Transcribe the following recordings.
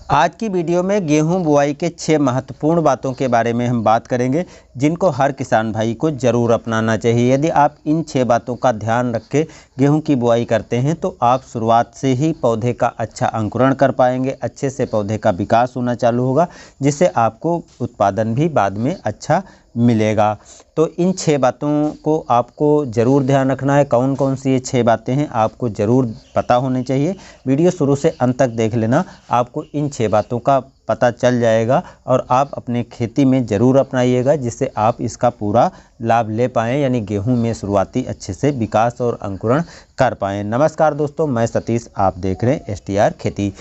आज की वीडियो में गेहूं बुआई के 6 महत्वपूर्ण बातों के बारे में हम बात करेंगे जिनको हर किसान भाई को ज़रूर अपनाना चाहिए। यदि आप इन 6 बातों का ध्यान रख के गेहूं की बुआई करते हैं तो आप शुरुआत से ही पौधे का अच्छा अंकुरण कर पाएंगे, अच्छे से पौधे का विकास होना चालू होगा, जिससे आपको उत्पादन भी बाद में अच्छा मिलेगा। तो इन 6 बातों को आपको ज़रूर ध्यान रखना है। कौन कौन सी ये 6 बातें हैं आपको ज़रूर पता होनी चाहिए। वीडियो शुरू से अंत तक देख लेना, आपको इन 6 बातों का पता चल जाएगा और आप अपने खेती में ज़रूर अपनाइएगा, जिससे आप इसका पूरा लाभ ले पाएँ, यानी गेहूं में शुरुआती अच्छे से विकास और अंकुरण कर पाएँ। नमस्कार दोस्तों, मैं सतीश, आप देख रहे हैं STR खेती।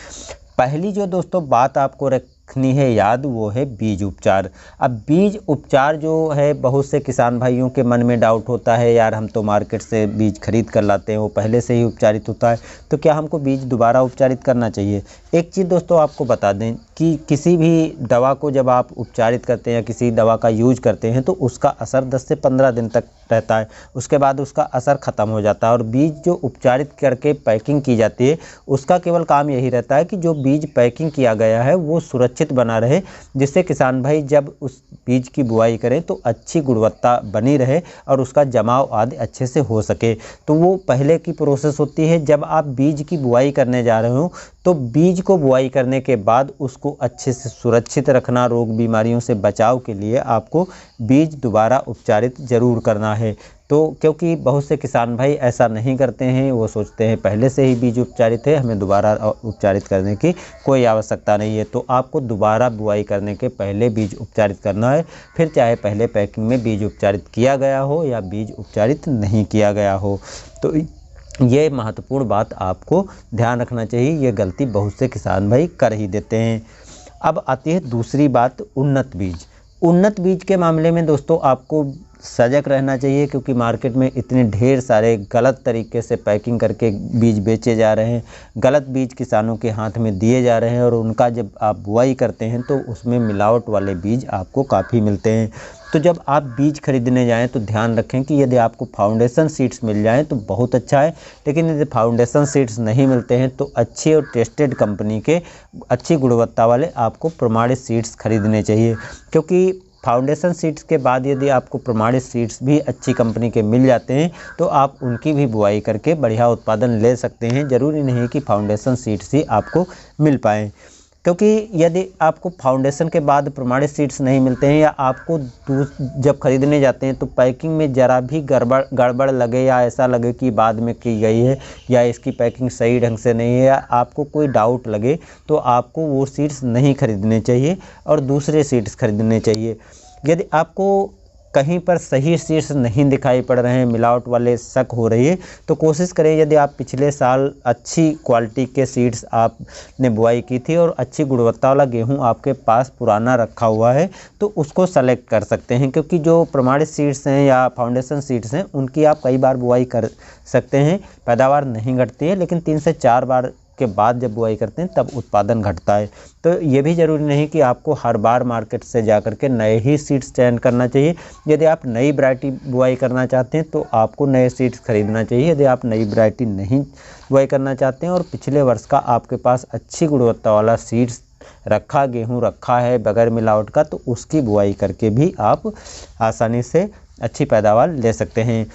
पहली जो दोस्तों बात आपको रखनी है याद, वो है बीज उपचार। अब बीज उपचार जो है, बहुत से किसान भाइयों के मन में डाउट होता है, यार हम तो मार्केट से बीज खरीद कर लाते हैं, वो पहले से ही उपचारित होता है, तो क्या हमको बीज दोबारा उपचारित करना चाहिए? एक चीज़ दोस्तों आपको बता दें कि किसी भी दवा को जब आप उपचारित करते हैं या किसी दवा का यूज करते हैं तो उसका असर 10 से 15 दिन तक रहता है, उसके बाद उसका असर ख़त्म हो जाता है। और बीज जो उपचारित करके पैकिंग की जाती है, उसका केवल काम यही रहता है कि जो बीज पैकिंग किया गया है वो सुरक्षित बना रहे, जिससे किसान भाई जब उस बीज की बुआई करें तो अच्छी गुणवत्ता बनी रहे और उसका जमाव आदि अच्छे से हो सके। तो वो पहले की प्रोसेस होती है। जब आप बीज की बुआई करने जा रहे हो तो बीज को बुआई करने के बाद उसको अच्छे से सुरक्षित रखना, रोग बीमारियों से बचाव के लिए आपको बीज दोबारा उपचारित ज़रूर करना है। तो क्योंकि बहुत से किसान भाई ऐसा नहीं करते हैं, वो सोचते हैं पहले से ही बीज उपचारित है, हमें दोबारा उपचारित करने की कोई आवश्यकता नहीं है। तो आपको दोबारा बुआई करने के पहले बीज उपचारित करना है, फिर चाहे पहले पैकिंग में बीज उपचारित किया गया हो या बीज उपचारित नहीं किया गया हो। तो ये महत्वपूर्ण बात आपको ध्यान रखना चाहिए, ये गलती बहुत से किसान भाई कर ही देते हैं। अब आती है दूसरी बात, उन्नत बीज। उन्नत बीज के मामले में दोस्तों आपको सजग रहना चाहिए, क्योंकि मार्केट में इतने ढेर सारे गलत तरीके से पैकिंग करके बीज बेचे जा रहे हैं, गलत बीज किसानों के हाथ में दिए जा रहे हैं और उनका जब आप बुआई करते हैं तो उसमें मिलावट वाले बीज आपको काफ़ी मिलते हैं। तो जब आप बीज खरीदने जाएं तो ध्यान रखें कि यदि आपको फाउंडेशन सीड्स मिल जाएं तो बहुत अच्छा है, लेकिन यदि फाउंडेशन सीड्स नहीं मिलते हैं तो अच्छे और टेस्टेड कंपनी के अच्छी गुणवत्ता वाले आपको प्रमाणित सीड्स खरीदने चाहिए। क्योंकि फाउंडेशन सीड्स के बाद यदि आपको प्रमाणित सीड्स भी अच्छी कंपनी के मिल जाते हैं तो आप उनकी भी बुआई करके बढ़िया उत्पादन ले सकते हैं। ज़रूरी नहीं कि फाउंडेशन सीड्स ही आपको मिल पाएँ, क्योंकि यदि आपको फाउंडेशन के बाद प्रमाणित सीड्स नहीं मिलते हैं या आपको जब खरीदने जाते हैं तो पैकिंग में ज़रा भी गड़बड़ लगे या ऐसा लगे कि बाद में की गई है या इसकी पैकिंग सही ढंग से नहीं है, या आपको कोई डाउट लगे, तो आपको वो सीड्स नहीं खरीदने चाहिए और दूसरे सीड्स खरीदने चाहिए। यदि आपको कहीं पर सही सीड्स नहीं दिखाई पड़ रहे हैं, मिलावट वाले शक हो रही है, तो कोशिश करें, यदि आप पिछले साल अच्छी क्वालिटी के सीड्स आपने बुआई की थी और अच्छी गुणवत्ता वाला गेहूं आपके पास पुराना रखा हुआ है, तो उसको सेलेक्ट कर सकते हैं। क्योंकि जो प्रमाणित सीड्स हैं या फाउंडेशन सीड्स हैं उनकी आप कई बार बुआई कर सकते हैं, पैदावार नहीं घटती है, लेकिन 3 से 4 बार के बाद जब बुआई करते हैं तब उत्पादन घटता है। तो ये भी ज़रूरी नहीं कि आपको हर बार मार्केट से जा कर के नए ही सीड्स चयन करना चाहिए। यदि आप नई वैरायटी बुआई करना चाहते हैं तो आपको नए सीड्स खरीदना चाहिए। यदि आप नई वैरायटी नहीं बुआई करना चाहते हैं और पिछले वर्ष का आपके पास अच्छी गुणवत्ता वाला सीड्स रखा, गेहूँ रखा है बगैर मिलावट का, तो उसकी बुआई करके भी आप आसानी से अच्छी पैदावार ले सकते हैं।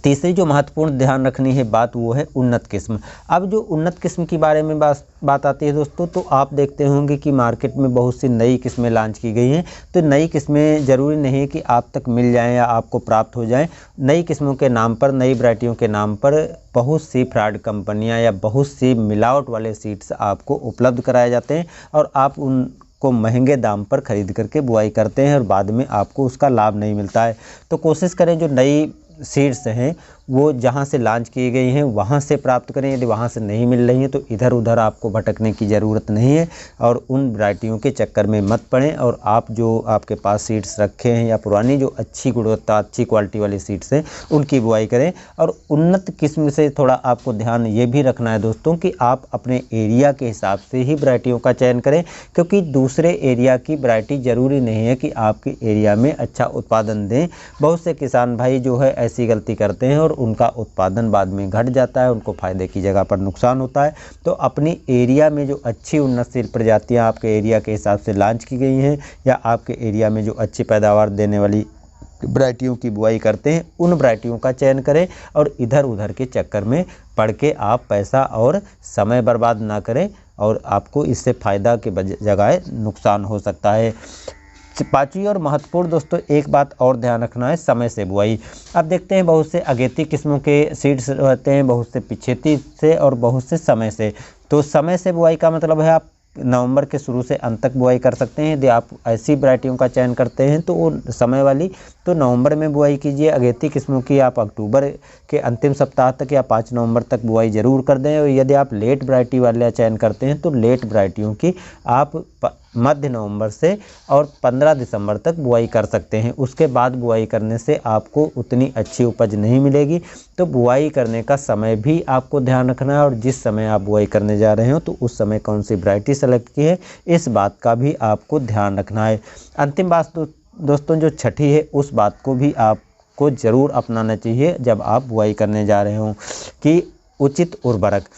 तीसरी जो महत्वपूर्ण ध्यान रखनी है बात, वो है उन्नत किस्म। अब जो उन्नत किस्म के बारे में बात आती है दोस्तों, तो आप देखते होंगे कि मार्केट में बहुत सी नई किस्में लॉन्च की गई हैं। तो नई किस्में ज़रूरी नहीं है कि आप तक मिल जाएं या आपको प्राप्त हो जाएं। नई किस्मों के नाम पर, नई वैरायटियों के नाम पर बहुत सी फ्रॉड कंपनियाँ या बहुत सी मिलावट वाले सीड्स आपको उपलब्ध कराए जाते हैं और आप उनको महंगे दाम पर खरीद करके बुआई करते हैं और बाद में आपको उसका लाभ नहीं मिलता है। तो कोशिश करें जो नई सीड्स हैं वो जहाँ से लॉन्च की गई हैं वहाँ से प्राप्त करें। यदि वहाँ से नहीं मिल रही हैं तो इधर उधर आपको भटकने की ज़रूरत नहीं है और उन वैरायटियों के चक्कर में मत पड़ें। और आप जो आपके पास सीड्स रखे हैं या पुरानी जो अच्छी गुणवत्ता, अच्छी क्वालिटी वाली सीड्स हैं उनकी बुआई करें। और उन्नत किस्म से थोड़ा आपको ध्यान ये भी रखना है दोस्तों कि आप अपने एरिया के हिसाब से ही वैरायटियों का चयन करें, क्योंकि दूसरे एरिया की वैरायटी ज़रूरी नहीं है कि आपके एरिया में अच्छा उत्पादन दें। बहुत से किसान भाई जो है ऐसी गलती करते हैं और उनका उत्पादन बाद में घट जाता है, उनको फ़ायदे की जगह पर नुकसान होता है। तो अपनी एरिया में जो अच्छी उन्नतशील प्रजातियाँ आपके एरिया के हिसाब से लॉन्च की गई हैं या आपके एरिया में जो अच्छी पैदावार देने वाली वैरायटियों की बुआई करते हैं, उन वैरायटियों का चयन करें और इधर उधर के चक्कर में पड़ के आप पैसा और समय बर्बाद ना करें और आपको इससे फ़ायदा के बजाय नुकसान हो सकता है। पाँचवीं और महत्वपूर्ण दोस्तों एक बात और ध्यान रखना है, समय से बुआई। अब देखते हैं बहुत से अगेती किस्मों के सीड्स रहते हैं, बहुत से पिछेती से और बहुत से समय से। तो समय से बुआई का मतलब है आप नवंबर के शुरू से अंत तक बुआई कर सकते हैं। यदि आप ऐसी वैरायटियों का चयन करते हैं तो वो समय वाली तो नवंबर में बुआई कीजिए। अगेती किस्मों की आप अक्टूबर के अंतिम सप्ताह तक या 5 नवंबर तक बुआई ज़रूर कर दें। और यदि आप लेट वैरायटी वाले चयन करते हैं तो लेट वैरायटियों की आप मध्य नवंबर से और 15 दिसंबर तक बुआई कर सकते हैं। उसके बाद बुआई करने से आपको उतनी अच्छी उपज नहीं मिलेगी। तो बुआई करने का समय भी आपको ध्यान रखना है और जिस समय आप बुआई करने जा रहे हो तो उस समय कौन सी वैरायटी सेलेक्ट की है, इस बात का भी आपको ध्यान रखना है। अंतिम बात दोस्तों जो छठी है, उस बात को भी आपको ज़रूर अपनाना चाहिए जब आप बुआई करने जा रहे हों कि उचित उर्वरक।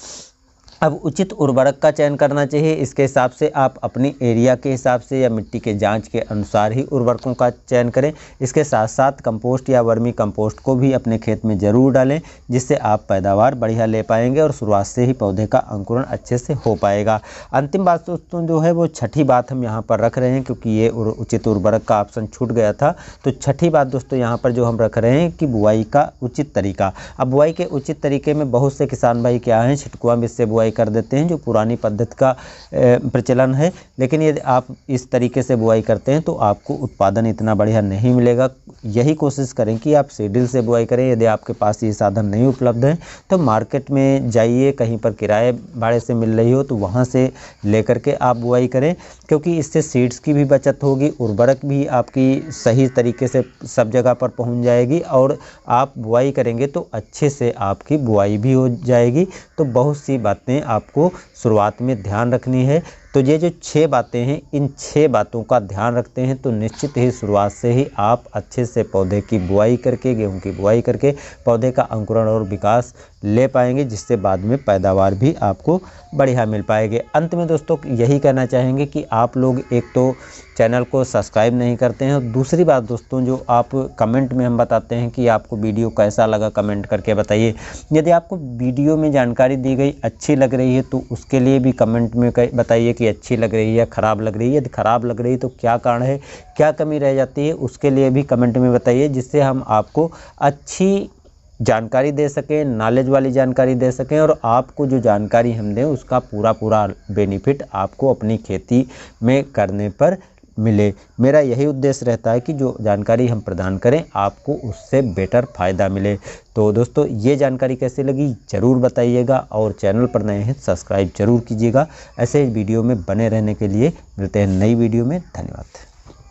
अब उचित उर्वरक का चयन करना चाहिए। इसके हिसाब से आप अपनी एरिया के हिसाब से या मिट्टी के जांच के अनुसार ही उर्वरकों का चयन करें। इसके साथ साथ कंपोस्ट या वर्मी कंपोस्ट को भी अपने खेत में ज़रूर डालें, जिससे आप पैदावार बढ़िया ले पाएंगे और शुरुआत से ही पौधे का अंकुरण अच्छे से हो पाएगा। अंतिम बात दोस्तों जो है वो छठी बात हम यहाँ पर रख रहे हैं, क्योंकि ये उचित उर्वरक का ऑप्शन छूट गया था। तो छठी बात दोस्तों यहाँ पर जो हम रख रहे हैं कि बुआई का उचित तरीका। अब बुआई के उचित तरीके में बहुत से किसान भाई क्या हैं, छिटकुआ बीज से बुआई कर देते हैं, जो पुरानी पद्धति का प्रचलन है। लेकिन यदि आप इस तरीके से बुआई करते हैं तो आपको उत्पादन इतना बढ़िया नहीं मिलेगा। यही कोशिश करें कि आप सीडल से बुआई करें। यदि आपके पास ये साधन नहीं उपलब्ध है तो मार्केट में जाइए, कहीं पर किराए भाड़े से मिल रही हो तो वहाँ से लेकर के आप बुआई करें, क्योंकि इससे सीड्स की भी बचत होगी, उर्वरक भी आपकी सही तरीके से सब जगह पर पहुँच जाएगी और आप बुआई करेंगे तो अच्छे से आपकी बुआई भी हो जाएगी। तो बहुत सी बातें आपको शुरुआत में ध्यान रखनी है। तो ये जो 6 बातें हैं, इन 6 बातों का ध्यान रखते हैं तो निश्चित ही शुरुआत से ही आप अच्छे से पौधे की बुआई करके, गेहूं की बुआई करके पौधे का अंकुरण और विकास ले पाएंगे, जिससे बाद में पैदावार भी आपको बढ़िया मिल पाएगी। अंत में दोस्तों यही कहना चाहेंगे कि आप लोग एक तो चैनल को सब्सक्राइब नहीं करते हैं और दूसरी बात दोस्तों जो आप कमेंट में हम बताते हैं कि आपको वीडियो कैसा लगा, कमेंट करके बताइए। यदि आपको वीडियो में जानकारी दी गई अच्छी लग रही है तो उसके लिए भी कमेंट में बताइए कि अच्छी लग रही है या ख़राब लग रही है। यदि ख़राब लग रही है तो क्या कारण है, क्या कमी रह जाती है, उसके लिए भी कमेंट में बताइए, जिससे हम आपको अच्छी जानकारी दे सकें, नॉलेज वाली जानकारी दे सकें और आपको जो जानकारी हम दें उसका पूरा बेनिफिट आपको अपनी खेती में करने पर मिले। मेरा यही उद्देश्य रहता है कि जो जानकारी हम प्रदान करें आपको उससे बेटर फ़ायदा मिले। तो दोस्तों ये जानकारी कैसी लगी ज़रूर बताइएगा और चैनल पर नए हैं सब्सक्राइब ज़रूर कीजिएगा। ऐसे वीडियो में बने रहने के लिए मिलते हैं नई वीडियो में। धन्यवाद।